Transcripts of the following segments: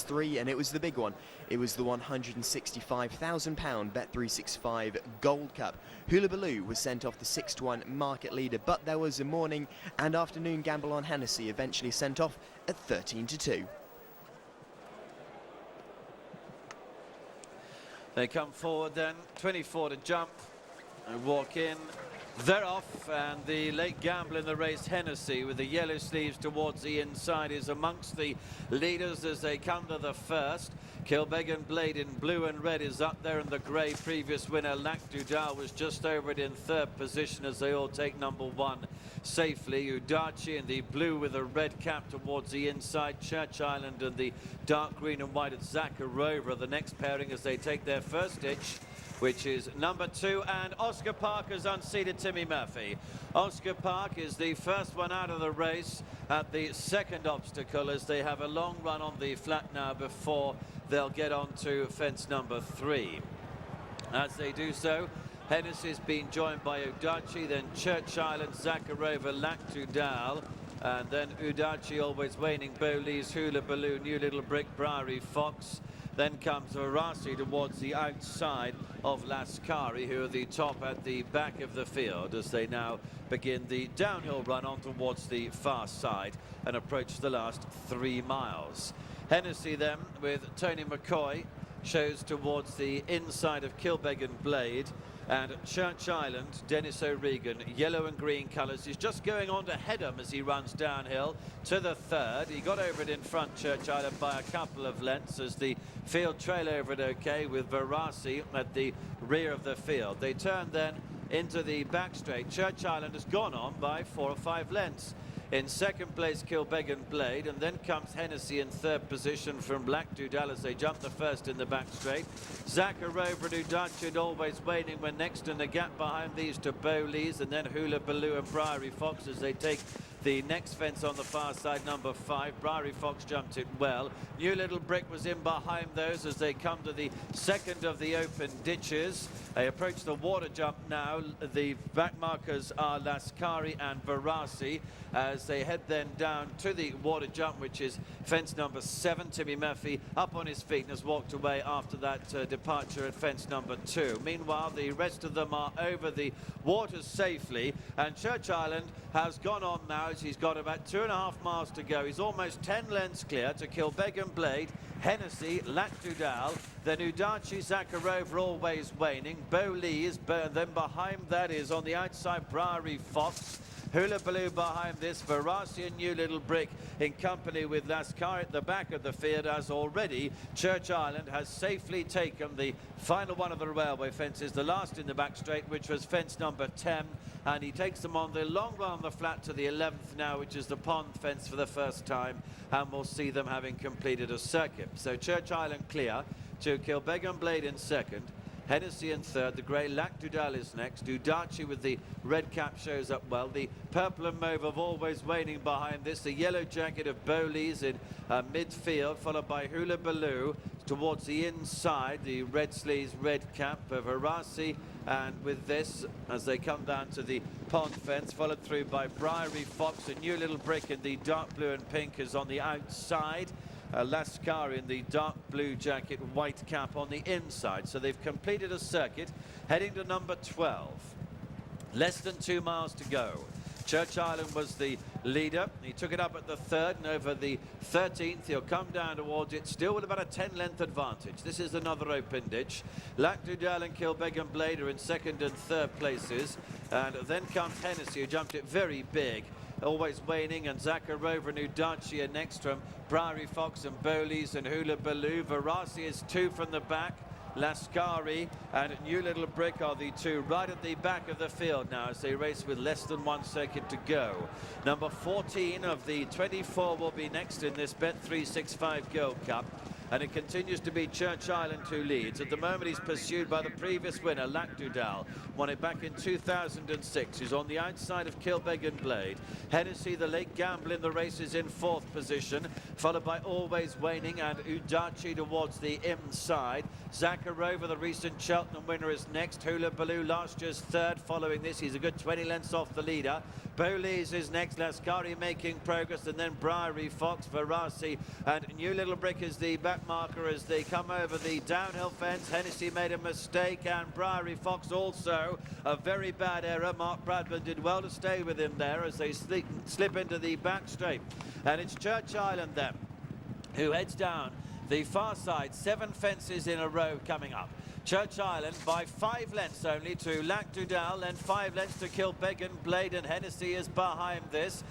three, and it was the big one. It was the £165,000 Bet365 Gold Cup. Hula Baloo was sent off the 6-1 market leader, but there was a morning and afternoon gamble on Hennessy, eventually sent off at 13-2. They come forward then, 24 to jump, and walk in. They're off, and the late gamble in the race, Hennessy, with the yellow sleeves towards the inside, is amongst the leaders as they come to the first. Kilbeggan Blade in blue and red is up there, and the grey previous winner, Lac Dudal, was just over it in third position as they all take number one safely. Udachi in the blue with a red cap towards the inside. Church Island and the dark green and white at Zakharova, the next pairing as they take their first ditch, which is number 2, and Oscar Park has unseated Timmy Murphy. Oscar Park is the first one out of the race at the second obstacle as they have a long run on the flat now before they'll get on to fence number 3. As they do so, Hennessy's been joined by Udachi, then Church Island, Zakharova, Lac Dudal, and then Udachi, Always Waning, Bowlees, Hula Baloo, New Little Brick, Briary Fox. Then comes Varasi towards the outside of Lascari, who are the top at the back of the field as they now begin the downhill run on towards the far side and approach the last 3 miles. Hennessy then with Tony McCoy shows towards the inside of Kilbeggan Blade, and Church Island, Dennis O'Regan, yellow and green colours. He's just going on to head him as he runs downhill to the third. He got over it in front, Church Island, by a couple of lengths as the field trail over it okay with Varasi at the rear of the field. They turn then into the back straight. Church Island has gone on by 4 or 5 lengths. In second place, Kilbeggan Blade, and then comes Hennessy in third position from Lac Dudal as they jump the first in the back straight. Zakharova and Udachi, Always Waning, were next in the gap behind these to Bowlees, and then Hula Baloo and Briary Fox as they take the next fence on the far side, number 5. Briary Fox jumped it well. New Little Brick was in behind those as they come to the second of the open ditches. They approach the water jump now. The back markers are Lascari and Varasi as they head then down to the water jump, which is fence number 7. Timmy Murphy up on his feet and has walked away after that departure at fence number 2. Meanwhile, the rest of them are over the waters safely, and Church Island has gone on now as he's got about 2.5 miles to go. He's almost 10 lengths clear to Kilbeggan Blade, Hennessy, Lac Dudal, then Udachi, Zakharova, Always Waning, Bowlees, then behind that is on the outside Briary Fox, Hula Baloo behind this, Varasi and New Little Brick in company with Lascari at the back of the field, as already Church Island has safely taken the final one of the railway fences, the last in the back straight, which was fence number 10, and he takes them on the long run on the flat to the 11th now, which is the pond fence for the first time, and we'll see them having completed a circuit. So Church Island clear to Kilbeggan Blade in second, Hennessy in third, the grey Lac Dudal is next, Udachi with the red cap shows up well, the purple and mauve of Always Waning behind this, the yellow jacket of Bowlees in midfield, followed by Hula Baloo towards the inside, the red sleeves, red cap of Varasi, and with this, as they come down to the pond fence, followed through by Briary Fox, a New Little Brick in the dark blue and pink is on the outside. Lascari in the dark blue jacket, white cap on the inside. So they've completed a circuit, heading to number 12. Less than 2 miles to go. Church Island was the leader. He took it up at the third, and over the 13th he'll come down towards it, still with about a 10-length advantage. This is another open ditch. Lac Dudal and Kilbeggan Blade are in second and third places, and then comes Hennessy, who jumped it very big. Always Waning and Zakharova and Udachi are next from Briary Fox and Bowlees and Hula Baloo. Varasi is 2 from the back. Lascari and New Little Brick are the 2 right at the back of the field now as they race with less than 1 circuit to go. Number 14 of the 24 will be next in this Bet365 Gold Cup, and it continues to be Church Island who leads. At the moment he's pursued by the previous winner, Lac Dudal, won it back in 2006. He's on the outside of Kilbeggan Blade. Hennessy, the late gamble in the race, is in 4th position. followed by Always Waning and Udachi towards the inside. Zakharova, the recent Cheltenham winner, is next. Hula Baloo last year's third. Following this, he's a good 20 lengths off the leader. Bowleys is next, Lascari making progress, and then Briery, Fox, Verasi, and New Little Brick is the back marker as they come over the downhill fence. Hennessy made a mistake, and Briery Fox also a very bad error. Mark Bradburn did well to stay with him there as they slip into the back straight. And it's Church Island then, who heads down the far side. 7 fences in a row coming up. Church Island by 5 lengths only to Lac Dudal, then 5 lengths to Kilbeggan, Blade, and Hennessy is behind this.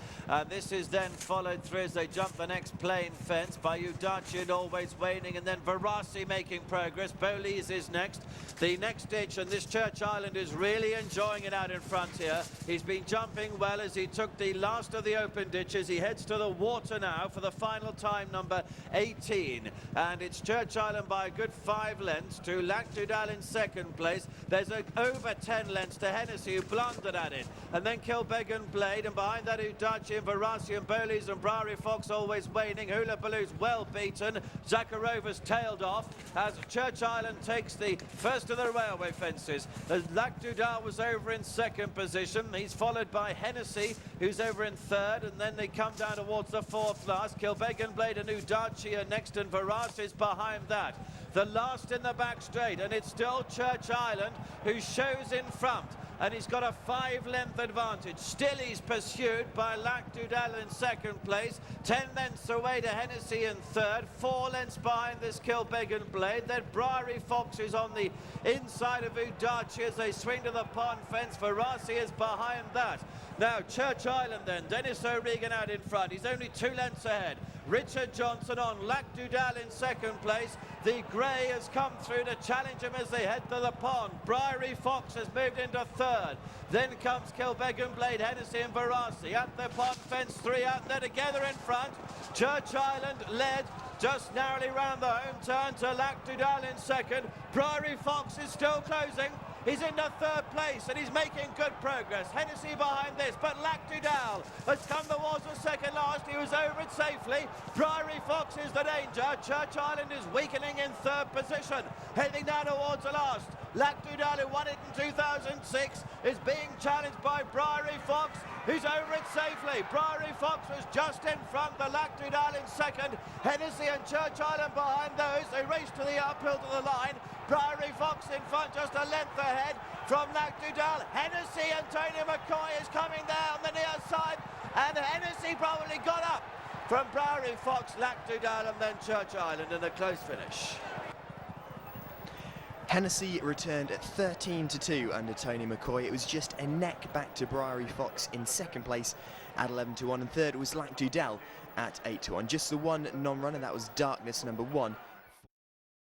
This is then followed through as they jump the next plain fence by Udachi and Always Waning, and then Verasi making progress. Bowleys is next. The next ditch, and this Church Island is really enjoying it out in front here. He's been jumping well as he took the last of the open ditches. He heads to the water now for the final time, number 18. And it's Church Island by a good 5 lengths to Lac Dudal in second place. There's over 10 lengths to Hennessy, who blundered at it. And then Kilbeggan, Blade, and behind that Udachi and Verasi and Bowleys and Briery Fox Always Waning. Hula Baloo's well beaten. Zakharova's tailed off as Church Island takes the first of the railway fences. As Lac Dudal was over in second position. He's followed by Hennessy, who's over in third, and then they come down towards the fourth last. Kilbeggan, Blade, and Udachi are next, and Verasi's behind that. The last in the back straight, and it's still Church Island who shows in front, and he's got a 5-length advantage. Still he's pursued by Lac Dudal in second place, 10 lengths away to Hennessy in third, 4 lengths behind this Kilbeggan Blade. Then Briery Fox is on the inside of Udachi as they swing to the pond fence. Verasi is behind that. Now Church Island then, Dennis O'Regan out in front, he's only 2 lengths ahead. Richard Johnson on, Lac Dudal in second place. The grey has come through to challenge him as they head to the pond. Briery Fox has moved into third. Then comes Kilbeggan, Blade, Hennessy and Verasi. At the pond fence, 3 out there together in front. Church Island led just narrowly round the home turn to Lac Dudal in second. Briery Fox is still closing. He's into third place and he's making good progress. Hennessy behind this, but Lac Dudal has come towards the second last. He was over it safely. Briery Fox is the danger. Church Island is weakening in third position, heading down towards the last. Lac Dudal, who won it in 2006, is being challenged by Briery Fox, who's over it safely. Briery Fox was just in front, the Lac Dudal in second. Hennessy and Church Island behind those. They race to the uphill to the line. Briery Fox in front, just a length ahead from Lac Dudal. Hennessy and Tony McCoy is coming down the near side, and Hennessy probably got up from Briery Fox, Lac Dudal, and then Church Island in a close finish. Hennessy returned at 13-2 under Tony McCoy. It was just a neck back to Briery Fox in second place at 11-1, and third was Lac Dudal at 8-1. Just the one non-runner, that was Darkness number 1,